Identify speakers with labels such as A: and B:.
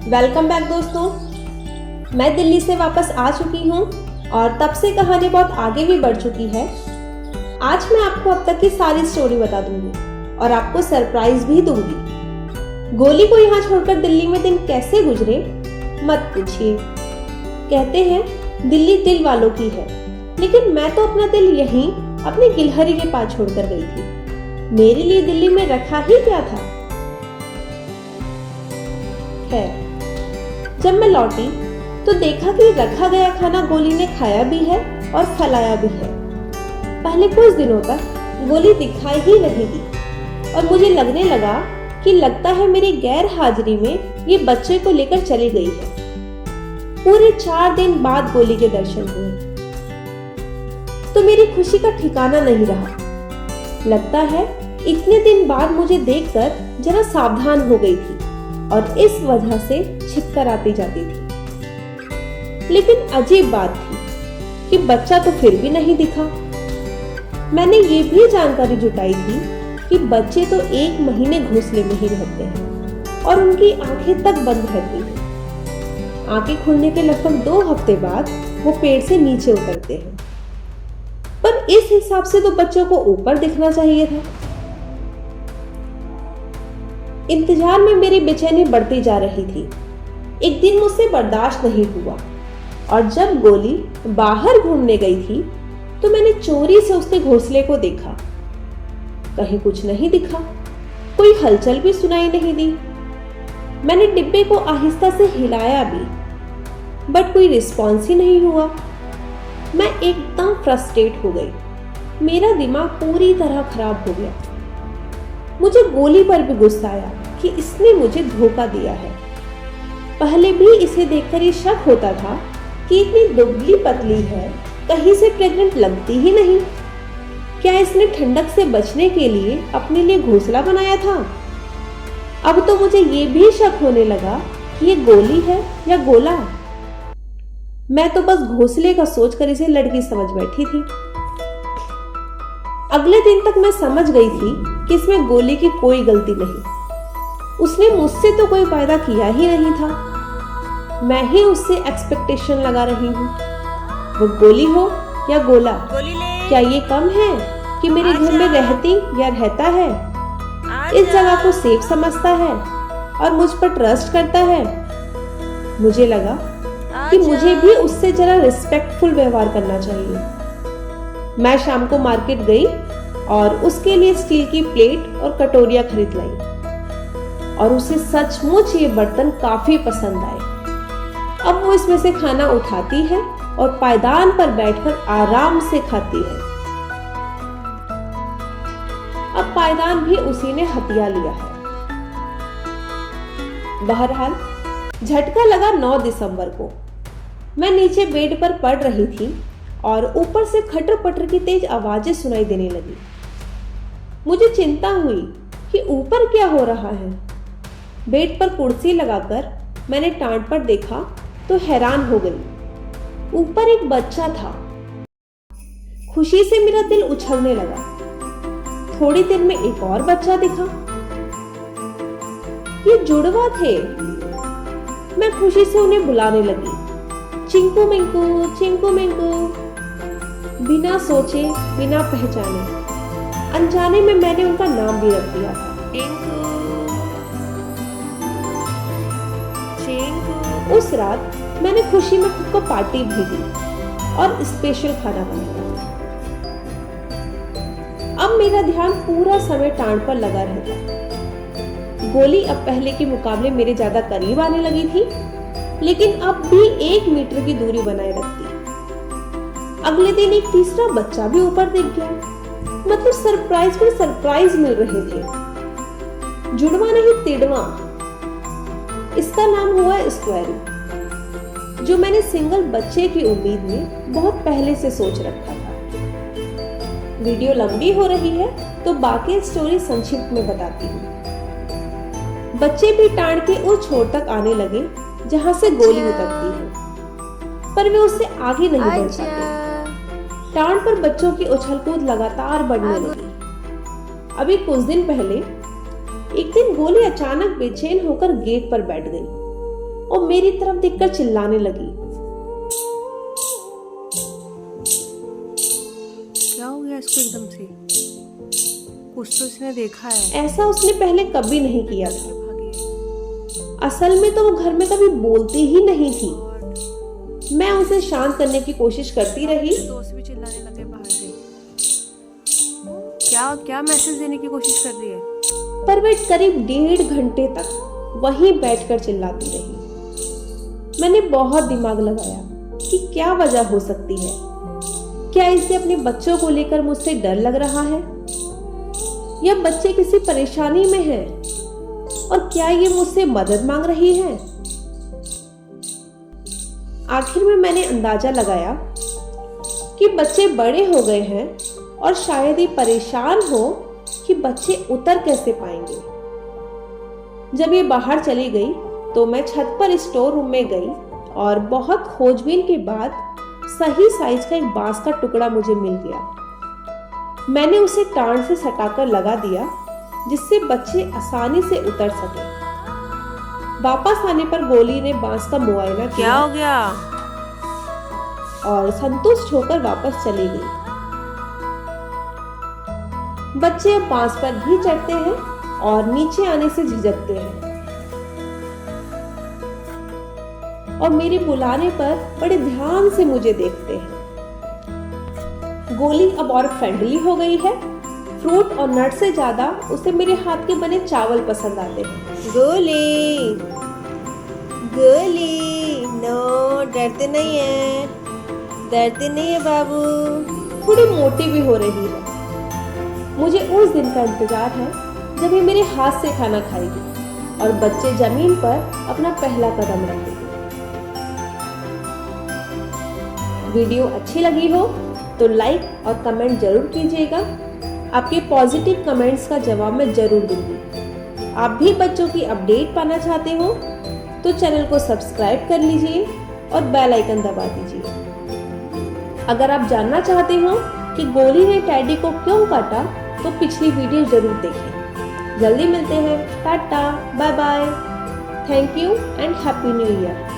A: Welcome back दोस्तों। मैं दिल्ली से वापस आ चुकी हूँ और तब से कहानी बहुत आगे भी बढ़ चुकी है। आज मैं आपको अब तक की सारी स्टोरी बता दूंगी और आपको सरप्राइज भी दूंगी। गोली को यहाँ छोड़कर दिल्ली में दिन कैसे गुजरे मत पूछिए। कहते हैं दिल्ली दिल वालों की है, लेकिन मैं तो अपना दिल यहीं अपने गिलहरी के पास छोड़कर गई थी। मेरे लिए दिल्ली में रखा ही क्या था। खैर, जब मैं लौटी तो देखा कि रखा गया खाना गोली ने खाया भी है और फैलाया भी है। पहले कुछ दिनों तक गोली दिखाई ही नहीं दी और मुझे लगने लगा कि लगता है मेरी गैर हाजिरी में ये बच्चे को लेकर चली गई है। पूरे 4 दिन बाद गोली के दर्शन हुए तो मेरी खुशी का ठिकाना नहीं रहा। लगता है इतने दिन बाद मुझे देखकर जरा सावधान हो गई थी और इस वजह से छिपकर आती जाती थी। लेकिन अजीब बात थी कि बच्चा तो फिर भी नहीं दिखा। मैंने ये भी जानकारी जुटाई थी कि बच्चे तो 1 महीने घोंसले में ही रहते हैं और उनकी आंखें तक बंद रहती हैं। आंखें खुलने के लगभग 2 हफ्ते बाद वो पेड़ से नीचे उतरते हैं, पर इस हिसाब से तो बच्चों को ऊपर दिखना चाहिए था। इंतजार में मेरी बेचैनी बढ़ती जा रही थी। एक दिन मुझसे बर्दाश्त नहीं हुआ और जब गोली बाहर घूमने गई थी तो मैंने चोरी से उसके घोंसले को देखा। कहीं कुछ नहीं दिखा, कोई हलचल भी सुनाई नहीं दी। मैंने डिब्बे को आहिस्ता से हिलाया भी, बट कोई रिस्पॉन्स ही नहीं हुआ। मैं एकदम फ्रस्ट्रेट हो गई। मेरा दिमाग पूरी तरह खराब हो गया। मुझे गोली पर भी गुस्सा आया कि इसने मुझे धोखा दिया है। पहले भी इसे देखकर ये शक होता था कि इतनी दुबली पतली है, कहीं से प्रेग्नेंट लगती ही नहीं। क्या इसने ठंडक से बचने के लिए अपने लिए घोंसला बनाया था? अब तो मुझे ये भी शक होने लगा कि ये गोली है या गोला। मैं तो बस घोंसले का सोचकर इसे लड़की समझ बैठी थी। अगले दिन तक मैं समझ गई थी कि इसमें गोली की कोई गलती नहीं। उसने मुझसे तो कोई वायदा किया ही नहीं था। मैं ही उससे एक्सपेक्टेशन लगा रही हूँ। वो गोली हो या गोला, क्या ये कम है कि मेरे घर में रहती या रहता है, इस जगह को सेफ समझता है और मुझ पर ट्रस्ट करता है। मुझे लगा कि मुझे भी उससे जरा रिस्पेक्टफुल व्यवहार करना चाहिए। मैं शाम को मार्केट गई और उसके लिए स्टील की प्लेट और कटोरियां खरीद लाई और उसे सचमुच ये बर्तन काफी पसंद आए। अब वो इसमें से खाना उठाती है और पायदान पर बैठकर आराम से खाती है। अब पायदान भी उसी ने हथिया लिया है। बहरहाल झटका लगा 9 दिसंबर को। मैं नीचे बेड पर पड़ रही थी और ऊपर से खटर पटर की तेज आवाजें सुनाई देने लगी। मुझे चिंता हुई कि ऊपर क्या हो रहा है। बेड पर कुर्सी लगाकर मैंने टांट पर देखा तो हैरान हो गई। ऊपर एक बच्चा था। खुशी से मेरा दिल उछलने लगा। थोड़ी देर में एक और बच्चा दिखा। ये जुड़वा थे। मैं खुशी से उन्हें बुलाने लगी, चिंकू मिंकू, चिंकू मिंकू। बिना सोचे बिना पहचाने अनजाने में मैंने उनका नाम भी रख दिया था, चिंकू। उस रात मैंने खुशी में खुद को पार्टी भी दी और स्पेशल खाना बनाया। अब मेरा ध्यान पूरा समय टांट पर लगा रहता। गोली अब पहले के मुकाबले मेरे ज्यादा करीब आने लगी थी, लेकिन अब भी 1 मीटर की दूरी बनाए रखती। अगले दिन एक तीसरा बच्चा भी ऊपर दिख गया। मतलब सरप्राइज पर सरप्राइज मिल रहे थे। जुड़वा नहीं, तिड़वा। इसका नाम हुआ स्क्वायरी, जो मैंने सिंगल बच्चे की उम्मीद में बहुत पहले से सोच रखा था। वीडियो लंबी हो रही है तो बाकी स्टोरी संक्षिप्त में बताती हूँ। बच्चे भी टांड के उस छोर तक आने लगे जहां से गोली उतरती है, पर वे उससे आगे नहीं बढ़ पाते। टांड पर बच्चों की उछलकूद लगातार बढ़ने लगी। अभी कुछ दिन पहले एक दिन गोली अचानक बेचैन होकर गेट पर बैठ गई। और मेरी तरफ देखकर चिल्लाने लगी।
B: क्या हो गया इसको एकदम से? कुछ तो इसने देखा है।
A: ऐसा उसने पहले कभी नहीं किया था।
B: भागी है।
A: असल में तो वो घर में कभी बोलती ही नहीं थी।
B: गॉड,
A: मैं उसे शांत करने की कोशिश करती रही,
B: मेरे दोस्त भी चिल्लाने लगे बाहर से। क्या क्या मैसेज देने की कोशिश कर रही है?
A: पर वह करीब 1.5 घंटे तक वहीं बैठकर चिल्लाती रही। मैंने बहुत दिमाग लगाया कि क्या वजह हो सकती है। क्या इसे अपने बच्चों को लेकर मुझसे डर लग रहा है, या बच्चे किसी परेशानी में हैं, और क्या ये मुझसे मदद मांग रही है। आखिर में मैंने अंदाजा लगाया कि बच्चे बड़े हो गए हैं और शायद ये परेशान हो कि बच्चे उतर कैसे पाएंगे। जब ये बाहर चली गई तो मैं छत पर स्टोर रूम में गई और बहुत खोजबीन के बाद सही साइज का एक बांस का टुकड़ा मुझे मिल गया। मैंने उसे टांड से सटाकर लगा दिया जिससे बच्चे आसानी से उतर सके। वापस आने पर गोली ने बांस का मुआयना
B: क्या
A: किया
B: हो गया?
A: और संतुष्ट होकर वापस चली गई। बच्चे अब बांस पर भी चढ़ते हैं और नीचे आने से झिझकते हैं, और मेरे बुलाने पर बड़े ध्यान से मुझे देखते हैं। गोली अब और फ्रेंडली हो गई है। फ्रूट और नट से ज्यादा उसे मेरे हाथ के बने चावल पसंद आते हैं। गोली, गोली, नो, डरते नहीं है, डरते नहीं है बाबू। थोड़ी मोटी भी हो रही है। मुझे उस दिन का इंतजार है जब ये मेरे हाथ से खाना खाएगी और बच्चे जमीन पर अपना पहला कदम रखेंगे। वीडियो अच्छी लगी हो तो लाइक और कमेंट जरूर कीजिएगा। आपके पॉजिटिव कमेंट्स का जवाब मैं जरूर दूंगी। आप भी बच्चों की अपडेट पाना चाहते हो तो चैनल को सब्सक्राइब कर लीजिए और बेल आइकन दबा दीजिए। अगर आप जानना चाहते हो कि गोली ने टैडी को क्यों काटा तो पिछली वीडियो जरूर देखें। जल्दी मिलते हैं। Tata, bye bye, thank you and happy new year.